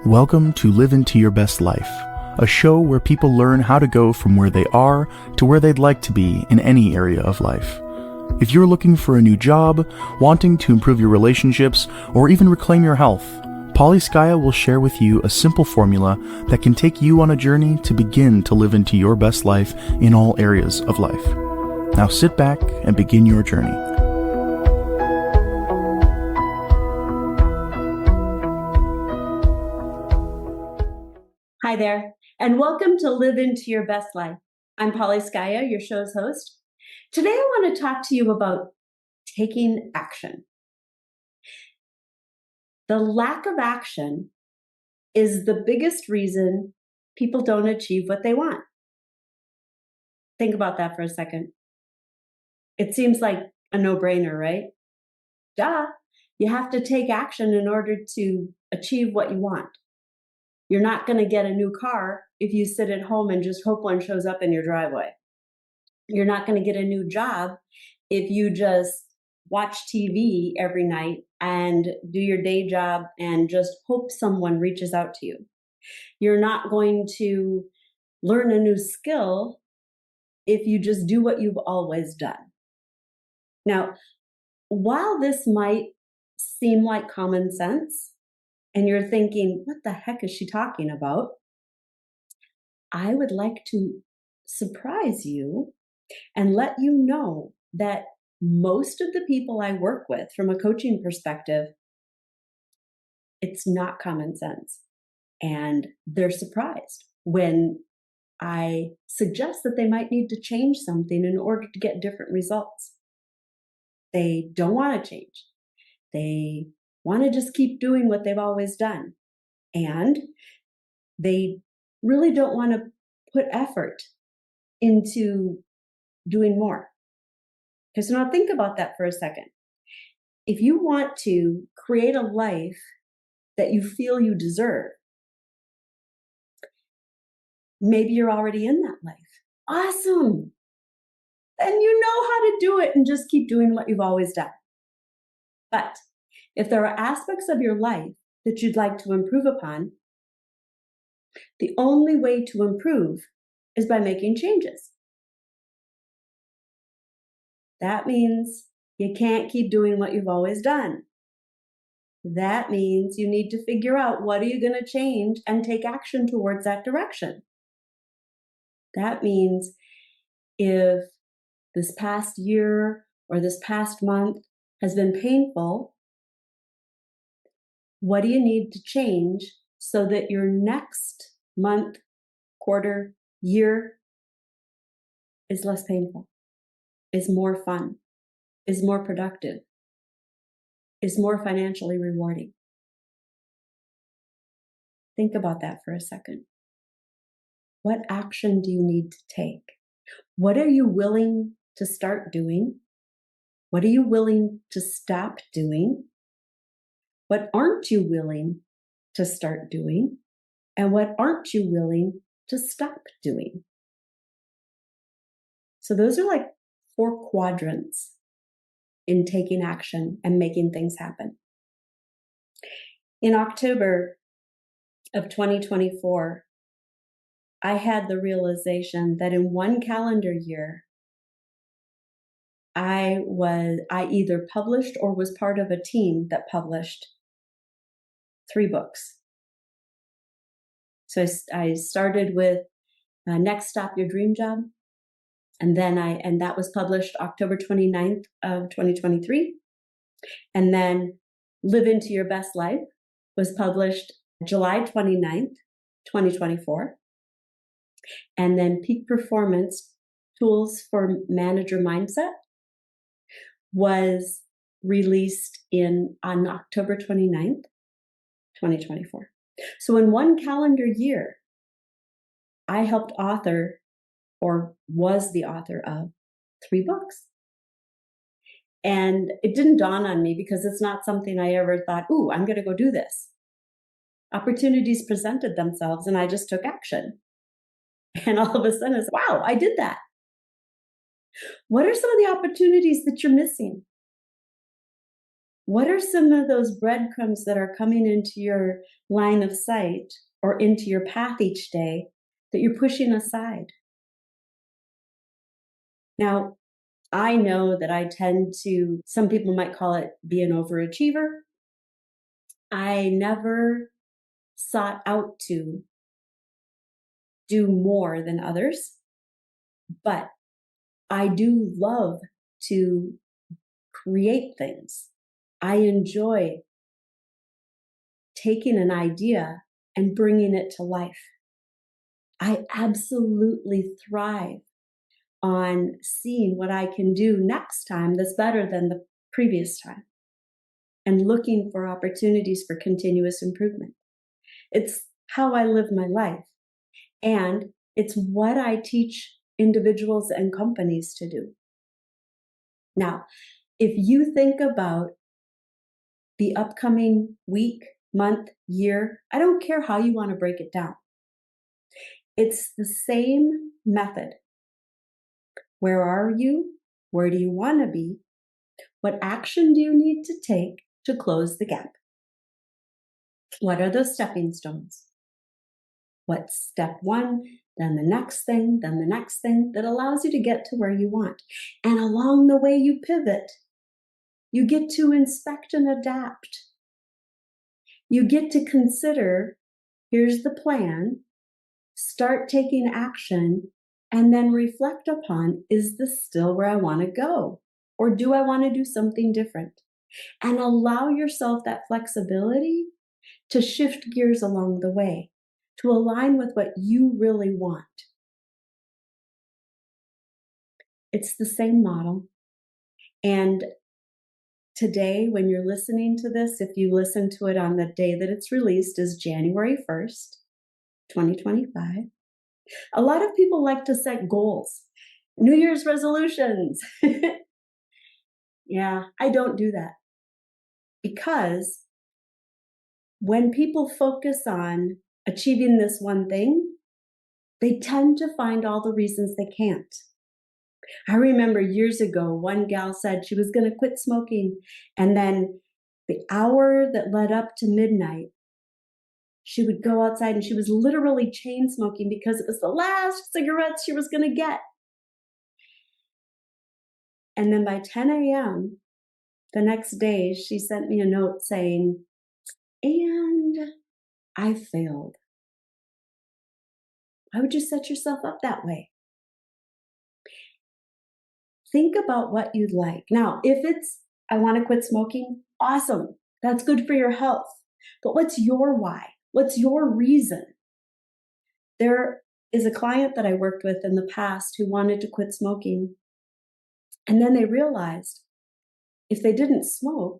Welcome to Live Into Your Best Life, a show where people learn how to go from where they are to where they'd like to be in any area of life. If you're looking for a new job, wanting to improve your relationships, or even reclaim your health, Paulie Skaja will share with you a simple formula that can take you on a journey to begin to live into your best life in all areas of life. Now sit back and begin your journey. Hi there, and welcome to Live Into Your Best Life. I'm Paulie Skaja, your show's host. Today I want to talk to you about taking action. The lack of action is the biggest reason people don't achieve what they want. Think about that for a second. It seems like a no-brainer, right? Duh, you have to take action in order to achieve what you want. You're not going to get a new car if you sit at home and just hope one shows up in your driveway. You're not going to get a new job if you just watch TV every night and do your day job and just hope someone reaches out to you. You're not going to learn a new skill if you just do what you've always done. Now, while this might seem like common sense, and you're thinking, what the heck is she talking about? I would like to surprise you and let you know that most of the people I work with from a coaching perspective, it's not common sense. And they're surprised when I suggest that they might need to change something in order to get different results. They don't want to change. They want to just keep doing what they've always done. And they really don't want to put effort into doing more. Okay, so now think about that for a second. If you want to create a life that you feel you deserve, maybe you're already in that life. Awesome. Then you know how to do it and just keep doing what you've always done. But if there are aspects of your life that you'd like to improve upon, the only way to improve is by making changes. That means you can't keep doing what you've always done. That means you need to figure out what are you going to change and take action towards that direction. That means if this past year or this past month has been painful, what do you need to change so that your next month, quarter, year is less painful, is more fun, is more productive, is more financially rewarding? Think about that for a second. What action do you need to take? What are you willing to start doing? What are you willing to stop doing? What aren't you willing to start doing? And what aren't you willing to stop doing? So those are like 4 quadrants in taking action and making things happen. In October of 2024, I had the realization that in one calendar year, I either published or was part of a team that published 3 books. So I started with Next Stop Your Dream Job. And that was published October 29th of 2023. And then Live Into Your Best Life was published July 29th, 2024. And then Peak Performance Tools for Manager Mindset was released on October 29th, 2024. So in one calendar year, I helped author or was the author of 3 books. And it didn't dawn on me because it's not something I ever thought, ooh, I'm going to go do this. Opportunities presented themselves and I just took action. And all of a sudden it's, wow, I did that. What are some of the opportunities that you're missing? What are some of those breadcrumbs that are coming into your line of sight or into your path each day that you're pushing aside? Now, I know that I tend to, some people might call it be an overachiever. I never sought out to do more than others, but I do love to create things. I enjoy taking an idea and bringing it to life. I absolutely thrive on seeing what I can do next time that's better than the previous time and looking for opportunities for continuous improvement. It's how I live my life, and it's what I teach individuals and companies to do. Now, if you think about the upcoming week, month, year, I don't care how you want to break it down. It's the same method. Where are you? Where do you want to be? What action do you need to take to close the gap? What are those stepping stones? What's step one, then the next thing, then the next thing that allows you to get to where you want? And along the way you pivot. You get to inspect and adapt. You get to consider, here's the plan, start taking action, and then reflect upon, is this still where I want to go? Or do I want to do something different? And allow yourself that flexibility to shift gears along the way, to align with what you really want. It's the same model. And today, when you're listening to this, if you listen to it on the day that it's released, is January 1st, 2025. A lot of people like to set goals, New Year's resolutions. Yeah, I don't do that. Because when people focus on achieving this one thing, they tend to find all the reasons they can't. I remember years ago, one gal said she was going to quit smoking, and then the hour that led up to midnight, she would go outside and she was literally chain smoking because it was the last cigarettes she was going to get. And then by 10 a.m. the next day, she sent me a note saying, and I failed. Why would you set yourself up that way? Think about what you'd like. Now, if it's, I want to quit smoking, awesome. That's good for your health. But what's your why? What's your reason? There is a client that I worked with in the past who wanted to quit smoking. And then they realized if they didn't smoke,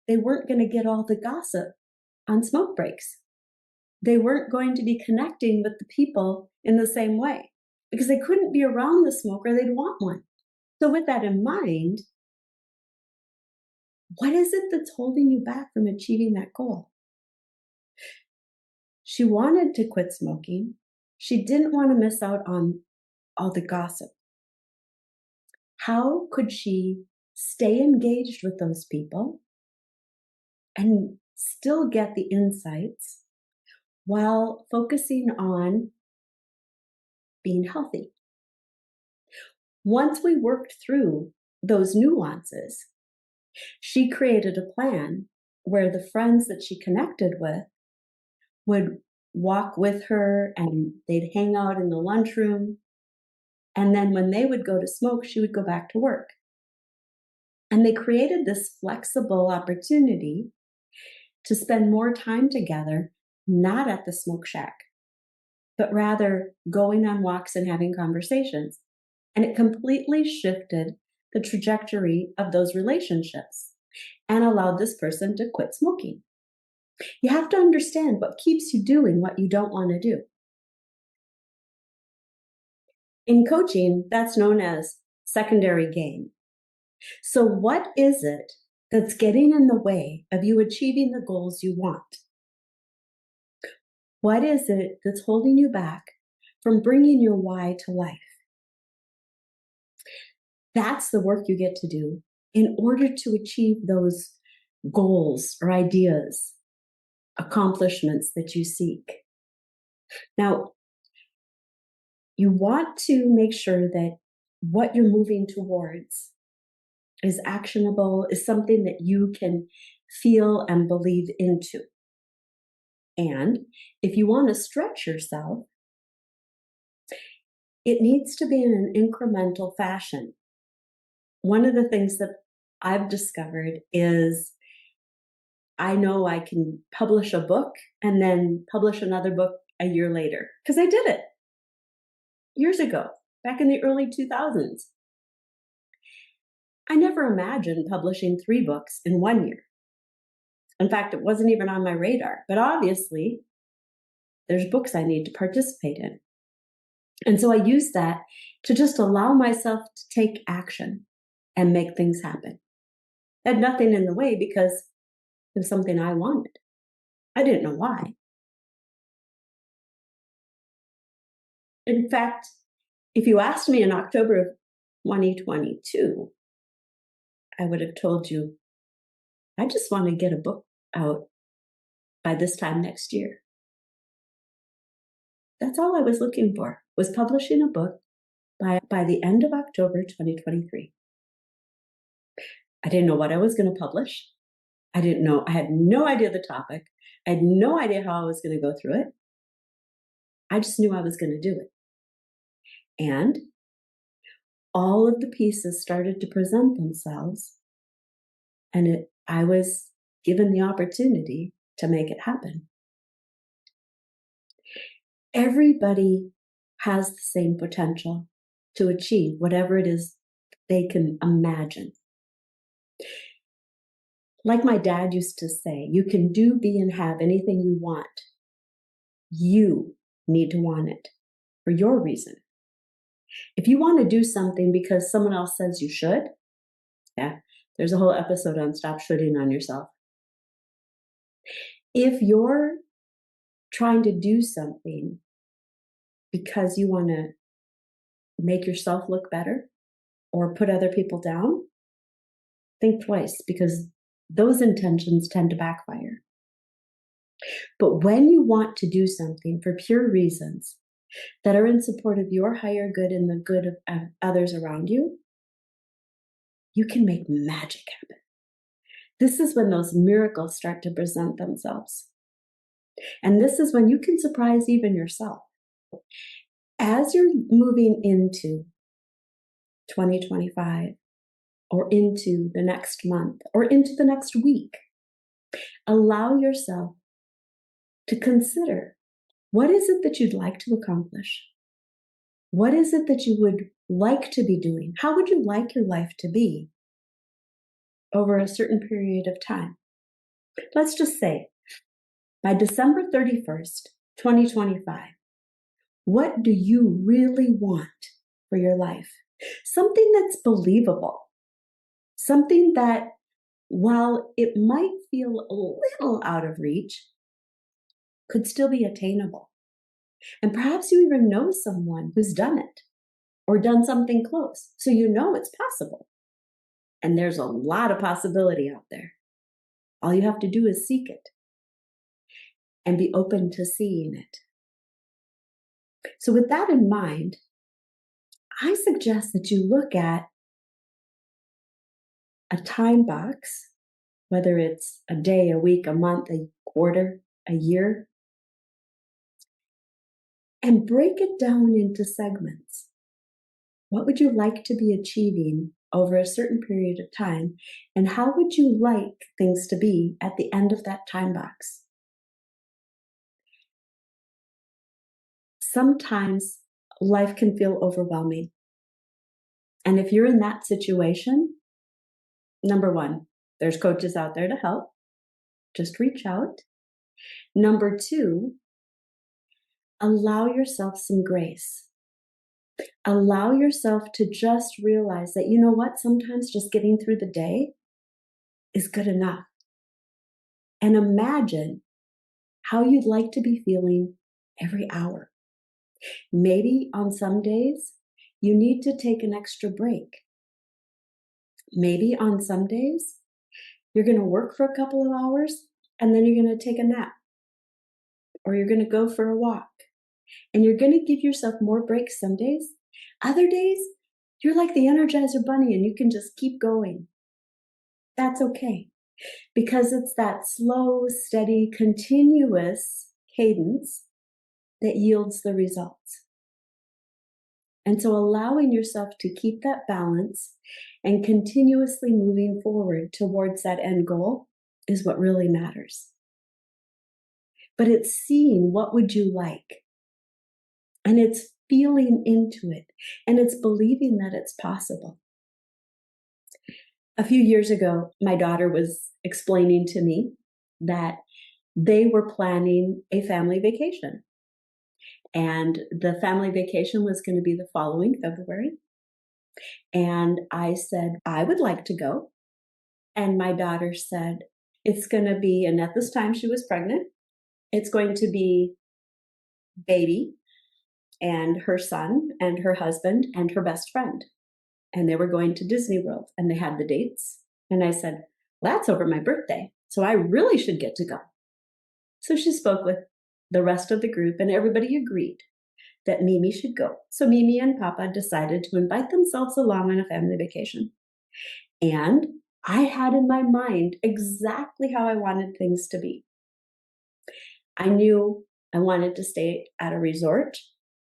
they weren't going to get all the gossip on smoke breaks. They weren't going to be connecting with the people in the same way because they couldn't be around the smoker, they'd want one. So with that in mind, what is it that's holding you back from achieving that goal? She wanted to quit smoking. She didn't want to miss out on all the gossip. How could she stay engaged with those people and still get the insights while focusing on being healthy? Once we worked through those nuances, she created a plan where the friends that she connected with would walk with her and they'd hang out in the lunchroom. And then when they would go to smoke, she would go back to work. And they created this flexible opportunity to spend more time together, not at the smoke shack, but rather going on walks and having conversations. And it completely shifted the trajectory of those relationships and allowed this person to quit smoking. You have to understand what keeps you doing what you don't want to do. In coaching, that's known as secondary gain. So what is it that's getting in the way of you achieving the goals you want? What is it that's holding you back from bringing your why to life? That's the work you get to do in order to achieve those goals or ideas, accomplishments that you seek. Now, you want to make sure that what you're moving towards is actionable, is something that you can feel and believe into. And if you want to stretch yourself, it needs to be in an incremental fashion. One of the things that I've discovered is I know I can publish a book and then publish another book a year later, because I did it years ago, back in the early 2000s. I never imagined publishing 3 books in 1 year. In fact, it wasn't even on my radar, but obviously there's books I need to participate in. And so I used that to just allow myself to take action and make things happen. I had nothing in the way because it was something I wanted. I didn't know why. In fact, if you asked me in October of 2022, I would have told you, I just want to get a book out by this time next year. That's all I was looking for, was publishing a book by the end of October 2023. I didn't know what I was going to publish. I had no idea the topic. I had no idea how I was going to go through it. I just knew I was going to do it. And all of the pieces started to present themselves, and I was given the opportunity to make it happen. Everybody has the same potential to achieve whatever it is they can imagine. Like my dad used to say, you can do, be, and have anything you want. You need to want it for your reason. If you want to do something because someone else says you should, there's a whole episode on stop shooting on yourself. If you're trying to do something because you want to make yourself look better or put other people down, think twice, because those intentions tend to backfire. But when you want to do something for pure reasons that are in support of your higher good and the good of others around you, you can make magic happen. This is when those miracles start to present themselves. And this is when you can surprise even yourself. As you're moving into 2025, or into the next month, or into the next week, allow yourself to consider, what is it that you'd like to accomplish? What is it that you would like to be doing? How would you like your life to be over a certain period of time? Let's just say, by December 31st, 2025, what do you really want for your life? Something that's believable. Something that, while it might feel a little out of reach, could still be attainable. And perhaps you even know someone who's done it or done something close, so you know it's possible. And there's a lot of possibility out there. All you have to do is seek it and be open to seeing it. So with that in mind, I suggest that you look at a time box, whether it's a day, a week, a month, a quarter, a year, and break it down into segments. What would you like to be achieving over a certain period of time? And how would you like things to be at the end of that time box? Sometimes life can feel overwhelming. And if you're in that situation, number one, there's coaches out there to help. Just reach out. Number two, allow yourself some grace. Allow yourself to just realize that, you know what, sometimes just getting through the day is good enough. And imagine how you'd like to be feeling every hour. Maybe on some days, you need to take an extra break. Maybe on some days, you're going to work for a couple of hours and then you're going to take a nap, or you're going to go for a walk, and you're going to give yourself more breaks some days. Other days, you're like the Energizer Bunny and you can just keep going. That's okay, because it's that slow, steady, continuous cadence that yields the results. And so allowing yourself to keep that balance and continuously moving forward towards that end goal is what really matters. But it's seeing what would you like, and it's feeling into it, and it's believing that it's possible. A few years ago, my daughter was explaining to me that they were planning a family vacation. And the family vacation was going to be the following February. And I said, I would like to go. And my daughter said, it's going to be, and at this time she was pregnant, it's going to be baby and her son and her husband and her best friend. And they were going to Disney World, and they had the dates. And I said, well, that's over my birthday, so I really should get to go. So she spoke with the rest of the group, and everybody agreed that Mimi should go. So Mimi and Papa decided to invite themselves along on a family vacation. And I had in my mind exactly how I wanted things to be. I knew I wanted to stay at a resort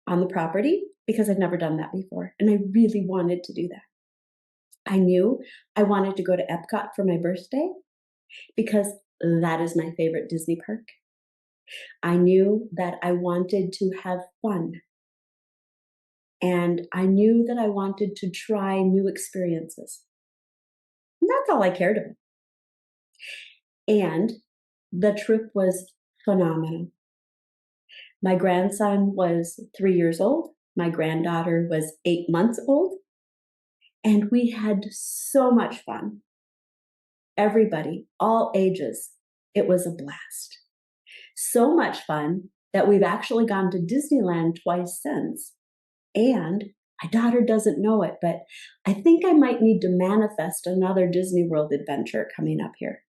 on the property because I'd never done that before, and I really wanted to do that. I knew I wanted to go to Epcot for my birthday because that is my favorite Disney park. I knew that I wanted to have fun, and I knew that I wanted to try new experiences. And that's all I cared about. And the trip was phenomenal. My grandson was 3 years old. My granddaughter was 8 months old. And we had so much fun. Everybody, all ages. It was a blast. So much fun that we've actually gone to Disneyland twice since. And my daughter doesn't know it, but I think I might need to manifest another Disney World adventure coming up here.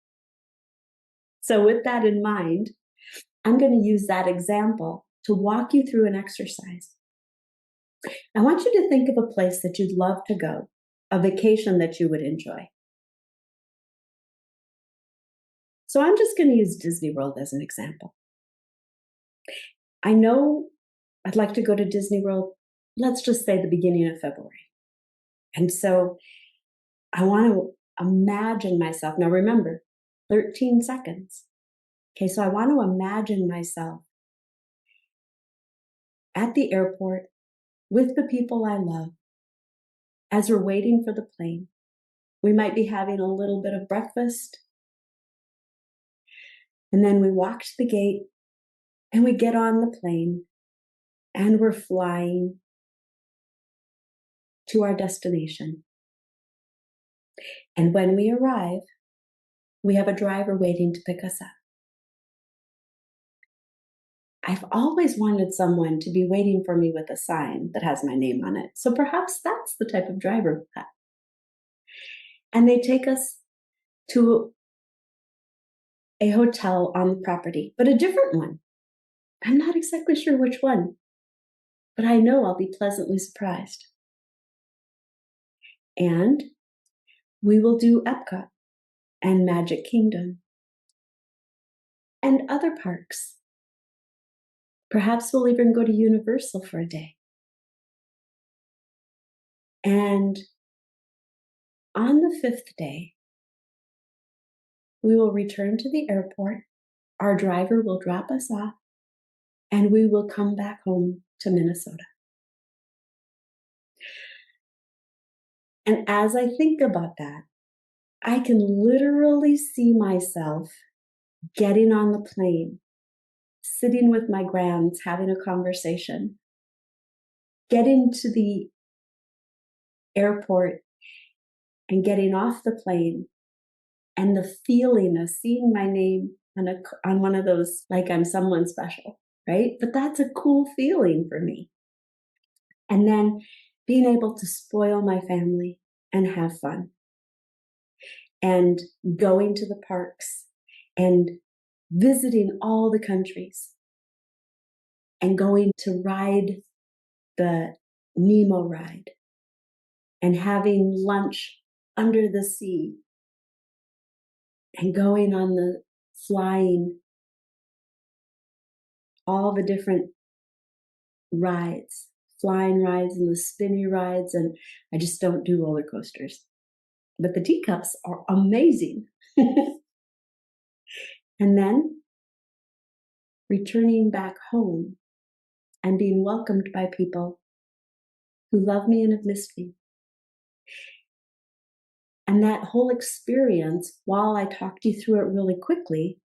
So with that in mind, I'm going to use that example to walk you through an exercise. I want you to think of a place that you'd love to go, a vacation that you would enjoy. So I'm just going to use Disney World as an example. I know I'd like to go to Disney World, let's just say the beginning of February. And so I want to imagine myself. Now remember, 13 seconds. Okay, so I want to imagine myself at the airport with the people I love as we're waiting for the plane. We might be having a little bit of breakfast. And then we walk to the gate and we get on the plane and we're flying to our destination. And when we arrive, we have a driver waiting to pick us up. I've always wanted someone to be waiting for me with a sign that has my name on it. So perhaps that's the type of driver we have. And they take us to a hotel on the property, but a different one. I'm not exactly sure which one, but I know I'll be pleasantly surprised. And we will do Epcot and Magic Kingdom and other parks. Perhaps we'll even go to Universal for a day. And on the 5th day, we will return to the airport. Our driver will drop us off, and we will come back home to Minnesota. And as I think about that, I can literally see myself getting on the plane, sitting with my grands, having a conversation, getting to the airport and getting off the plane, and the feeling of seeing my name on one of those, like I'm someone special, right? But that's a cool feeling for me. And then being able to spoil my family and have fun. and going to the parks and visiting all the countries and going to ride the Nemo ride and having lunch under the sea and going on the flying, all the different rides, flying rides and the spinny rides. And I just don't do roller coasters. But the teacups are amazing. And then returning back home and being welcomed by people who love me and have missed me. And that whole experience, while I talked you through it really quickly,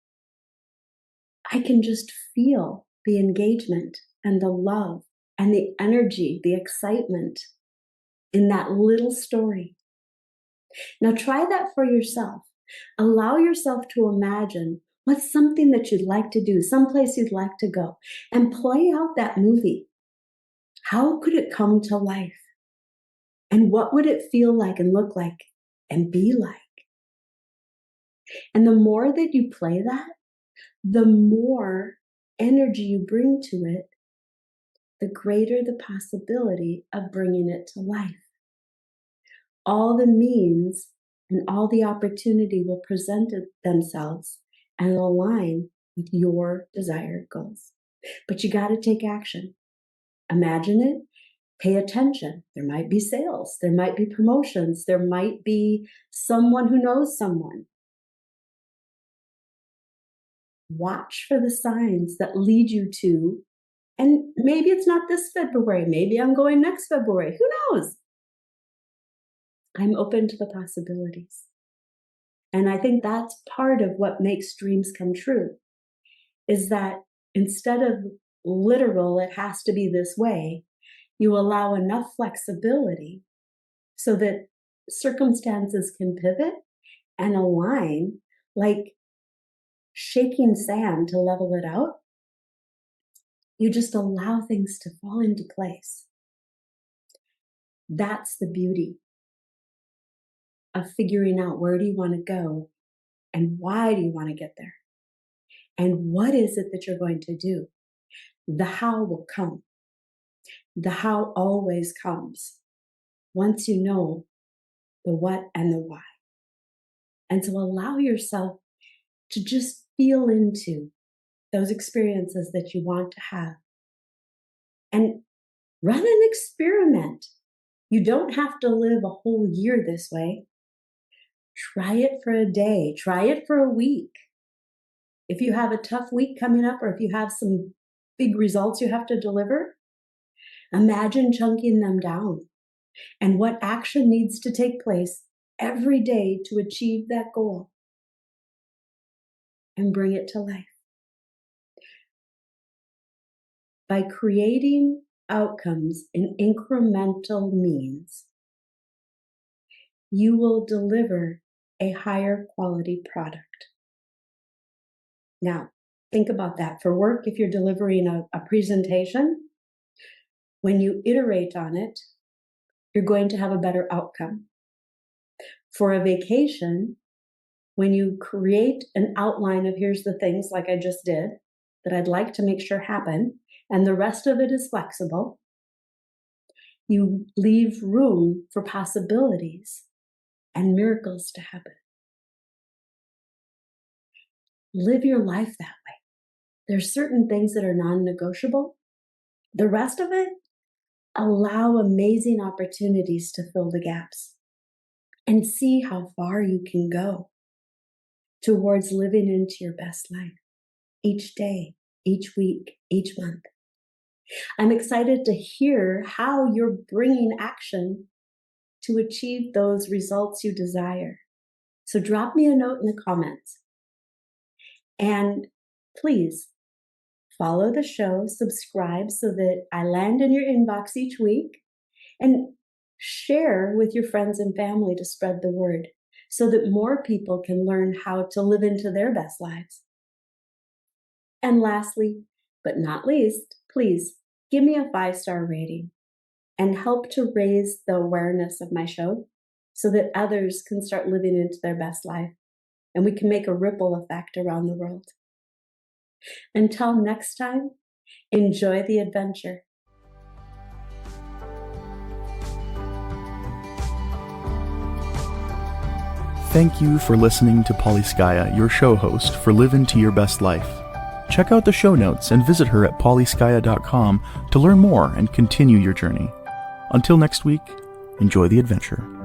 I can just feel the engagement and the love and the energy, the excitement in that little story. Now try that for yourself. Allow yourself to imagine what's something that you'd like to do, someplace you'd like to go, and play out that movie. How could it come to life? And what would it feel like and look like and be like? And the more that you play that, the more energy you bring to it, the greater the possibility of bringing it to life. All the means and all the opportunity will present themselves and align with your desired goals. But you got to take action. Imagine it. Pay attention. There might be sales. There might be promotions. There might be someone who knows someone. Watch for the signs that lead you to, and maybe it's not this February. Maybe I'm going next February. Who knows? I'm open to the possibilities. And I think that's part of what makes dreams come true, is that instead of literal, it has to be this way, you allow enough flexibility so that circumstances can pivot and align, like shaking sand to level it out. You just allow things to fall into place. That's the beauty of figuring out, where do you want to go and why do you want to get there? And what is it that you're going to do? The how will come. The how always comes once you know the what and the why. And so allow yourself to just feel into those experiences that you want to have. And run an experiment. You don't have to live a whole year this way. Try it for a day. Try it for a week. If you have a tough week coming up, or if you have some big results you have to deliver, imagine chunking them down and what action needs to take place every day to achieve that goal, and bring it to life. By creating outcomes in incremental means, you will deliver a higher quality product. Now, think about that. For work, if you're delivering a presentation, when you iterate on it, you're going to have a better outcome. For a vacation, when you create an outline of, here's the things like I just did that I'd like to make sure happen, and the rest of it is flexible, you leave room for possibilities and miracles to happen. Live your life that way. There's certain things that are non-negotiable. The rest of it, allow amazing opportunities to fill the gaps and see how far you can go towards living into your best life each day, each week, each month. I'm excited to hear how you're bringing action to achieve those results you desire. So drop me a note in the comments. And please follow the show, subscribe so that I land in your inbox each week, and share with your friends and family to spread the word so that more people can learn how to live into their best lives. And lastly, but not least, please give me a 5-star rating and help to raise the awareness of my show so that others can start living into their best life and we can make a ripple effect around the world. Until next time, enjoy the adventure. Thank you for listening to Paulie Skaja, your show host for Live Into Your Best Life. Check out the show notes and visit her at paulieskaya.com to learn more and continue your journey. Until next week, enjoy the adventure.